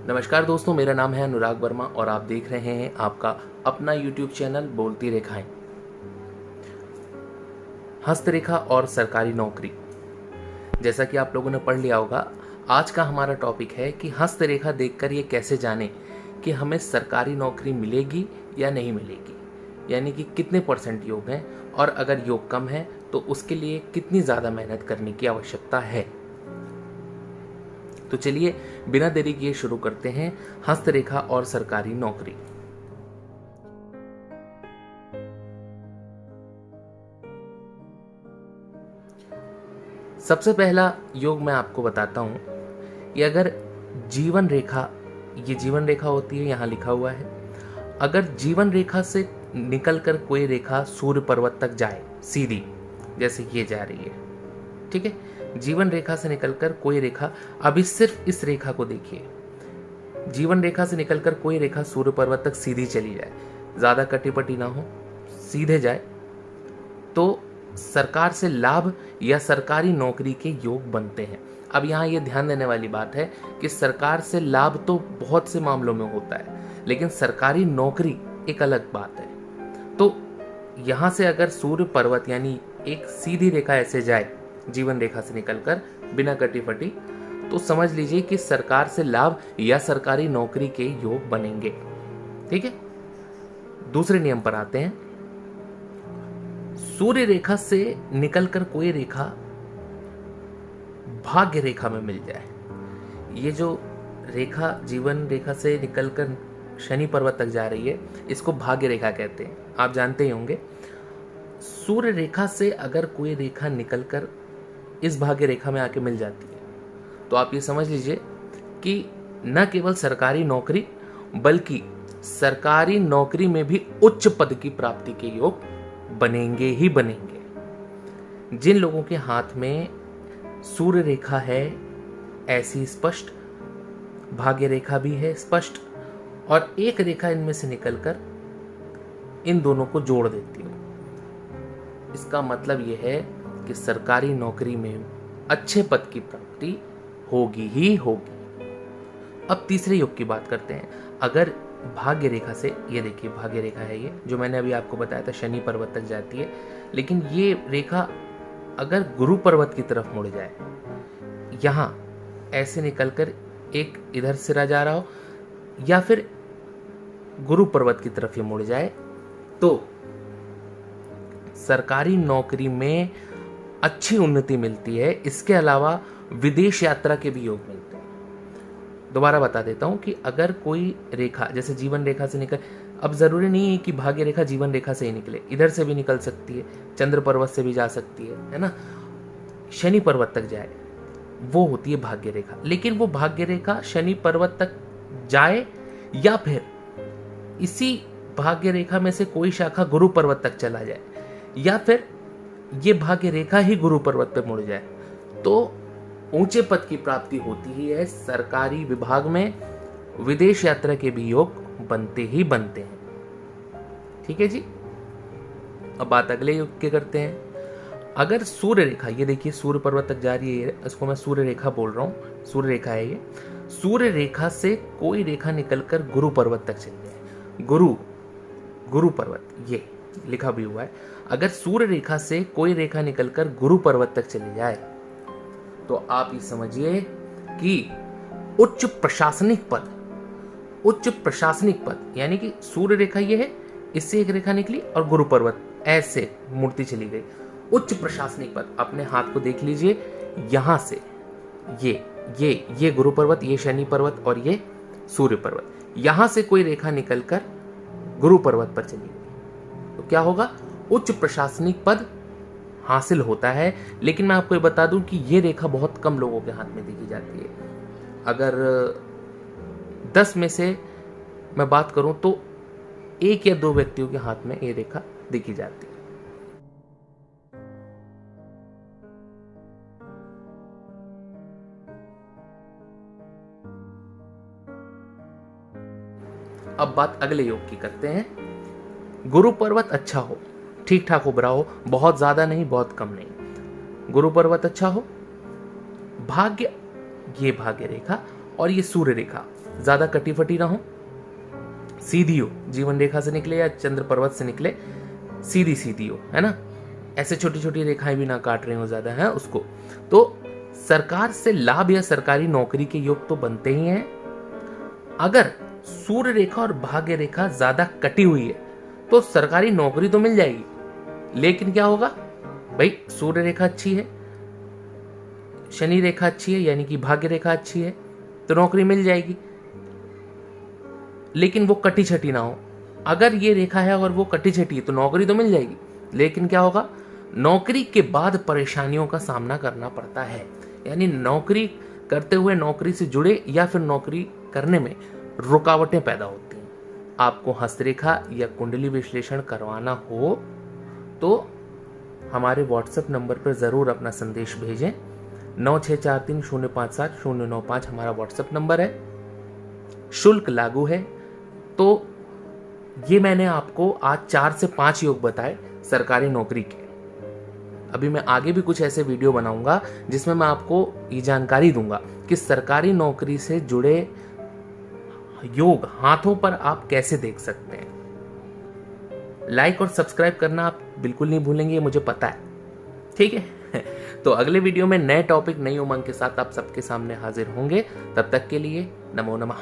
नमस्कार दोस्तों, मेरा नाम है अनुराग वर्मा और आप देख रहे हैं आपका अपना YouTube चैनल बोलती रेखाएं। हस्तरेखा और सरकारी नौकरी, जैसा कि आप लोगों ने पढ़ लिया होगा, आज का हमारा टॉपिक है कि हस्तरेखा देखकर ये कैसे जाने कि हमें सरकारी नौकरी मिलेगी या नहीं मिलेगी, यानी कि कितने % योग हैं और अगर योग कम है तो उसके लिए कितनी ज़्यादा मेहनत करने की आवश्यकता है। तो चलिए बिना देरी किए शुरू करते हैं हस्तरेखा और सरकारी नौकरी। सबसे पहला योग मैं आपको बताता हूं कि अगर जीवन रेखा, ये जीवन रेखा होती है, यहां लिखा हुआ है, अगर जीवन रेखा से निकलकर कोई रेखा सूर्य पर्वत तक जाए सीधी, जैसे ये जा रही है, ठीक है, जीवन रेखा से निकलकर कोई रेखा, अभी सिर्फ इस रेखा को देखिए, जीवन रेखा से निकलकर कोई रेखा सूर्य पर्वत तक सीधी चली जाए, ज्यादा कटीपटी ना हो, सीधे जाए, तो सरकार से लाभ या सरकारी नौकरी के योग बनते हैं। अब यहाँ ये ध्यान देने वाली बात है कि सरकार से लाभ तो बहुत से मामलों में होता है, लेकिन सरकारी नौकरी एक अलग बात है। तो यहाँ से अगर सूर्य पर्वत यानी एक सीधी रेखा ऐसे जाए जीवन रेखा से निकलकर बिना कटी-फटी, तो समझ लीजिए कि सरकार से लाभ या सरकारी नौकरी के योग बनेंगे। ठीक है, दूसरे नियम पर आते हैं। सूर्य रेखा से निकलकर कोई रेखा भाग्य रेखा में मिल जाए, ये जो रेखा जीवन रेखा से निकलकर शनि पर्वत तक जा रही है, इसको भाग्य रेखा कहते हैं, आप जानते ही होंगे। सूर्य रेखा से अगर कोई रेखा निकलकर इस भाग्य रेखा में आके मिल जाती है, तो आप ये समझ लीजिए कि न केवल सरकारी नौकरी बल्कि सरकारी नौकरी में भी उच्च पद की प्राप्ति के योग बनेंगे ही बनेंगे। जिन लोगों के हाथ में सूर्य रेखा है ऐसी स्पष्ट, भाग्य रेखा भी है स्पष्ट, और एक रेखा इनमें से निकलकर इन दोनों को जोड़ देती हो, इसका मतलब यह है कि सरकारी नौकरी में अच्छे पद की प्राप्ति होगी ही होगी। अब तीसरे योग की बात करते हैं। अगर भाग्य रेखा से, ये देखिए भाग्य रेखा है, ये जो मैंने अभी आपको बताया था शनि पर्वत तक जाती है, लेकिन ये रेखा अगर गुरु पर्वत की तरफ मुड़ जाए, यहां ऐसे निकलकर एक इधर सिरा जा रहा हो या फिर गुरु पर्वत की तरफ ये मुड़ जाए, तो सरकारी नौकरी में अच्छी उन्नति मिलती है। इसके अलावा विदेश यात्रा के भी योग मिलते हैं। दोबारा बता देता हूं कि अगर कोई रेखा जैसे जीवन रेखा से निकल, अब जरूरी नहीं है कि भाग्य रेखा जीवन रेखा से ही निकले, इधर से भी निकल सकती है, चंद्र पर्वत से भी जा सकती है ना, शनि पर्वत तक जाए, वो होती है भाग्य रेखा। लेकिन वो भाग्य रेखा शनि पर्वत तक जाए या फिर इसी भाग्य रेखा में से कोई शाखा गुरु पर्वत तक चला जाए, या फिर ये भाग्य रेखा ही गुरु पर्वत पे मुड़ जाए, तो ऊंचे पद की प्राप्ति होती ही है। सरकारी विभाग में विदेश यात्रा के भी योग बनते ही बनते हैं। ठीक है जी, अब बात अगले योग के करते हैं। अगर सूर्य रेखा, ये देखिए सूर्य पर्वत तक जा रही है, इसको मैं सूर्य रेखा बोल रहा हूं, सूर्य रेखा है ये, सूर्य रेखा से कोई रेखा निकलकर गुरु पर्वत तक चली जाए, गुरु पर्वत ये लिखा भी हुआ है, अगर सूर्य रेखा से कोई रेखा निकलकर गुरु पर्वत तक चली जाए, तो आप ये समझिए कि उच्च प्रशासनिक पद यानी कि सूर्य रेखा ये है, इससे एक रेखा निकली और गुरु पर्वत ऐसे मूर्ति चली गई, उच्च प्रशासनिक पद। अपने हाथ को देख लीजिए, यहां से ये गुरु पर्वत, ये शनि पर्वत और ये सूर्य पर्वत, यहां से कोई रेखा निकलकर गुरु पर्वत पर चली गई, तो क्या होगा, उच्च प्रशासनिक पद हासिल होता है। लेकिन मैं आपको ये बता दूं कि ये रेखा बहुत कम लोगों के हाथ में देखी जाती है। अगर 10 में से मैं बात करूं तो 1 या 2 व्यक्तियों के हाथ में ये रेखा देखी जाती है। अब बात अगले योग की करते हैं। गुरु पर्वत अच्छा हो, ठीक ठाक उभरा हो, बहुत ज्यादा नहीं बहुत कम नहीं, गुरु पर्वत अच्छा हो, भाग्य, ये भाग्य रेखा और ये सूर्य रेखा ज़्यादा कटी फटी ना हो, सीधी हो, जीवन रेखा से निकले या चंद्र पर्वत से निकले, सीधी सीधी हो, है ना, ऐसे छोटी छोटी रेखाएं भी ना काट रही हो ज़्यादा, है उसको। तो सरकार से लाभ या सरकारी नौकरी के योग तो बनते ही हैं। अगर सूर्य रेखा और भाग्य रेखा ज़्यादा कटी हुई है तो सरकारी नौकरी तो मिल जाएगी, लेकिन क्या होगा भाई, सूर्य रेखा अच्छी है, शनि रेखा अच्छी है, यानी कि भाग्य रेखा अच्छी है, तो नौकरी मिल जाएगी, लेकिन वो कटी छटी ना हो। अगर ये रेखा है और वो कटी छटी है तो नौकरी तो मिल जाएगी, लेकिन क्या होगा, नौकरी के बाद परेशानियों का सामना करना पड़ता है। यानी नौकरी करते हुए नौकरी से जुड़े या फिर नौकरी करने में रुकावटें पैदा होती हैं। आपको हस्तरेखा या कुंडली विश्लेषण करवाना हो तो हमारे व्हाट्सएप नंबर पर ज़रूर अपना संदेश भेजें। 9643057095 हमारा व्हाट्सएप नंबर है। शुल्क लागू है। तो ये मैंने आपको आज 4 से 5 योग बताए सरकारी नौकरी के। अभी मैं आगे भी कुछ ऐसे वीडियो बनाऊंगा जिसमें मैं आपको ये जानकारी दूंगा कि सरकारी नौकरी से जुड़े योग हाथों पर आप कैसे देख सकते हैं। लाइक और सब्सक्राइब करना आप बिल्कुल नहीं भूलेंगे, मुझे पता है, ठीक है। तो अगले वीडियो में नए टॉपिक, नई उमंग के साथ आप सबके सामने हाजिर होंगे। तब तक के लिए नमो नमः।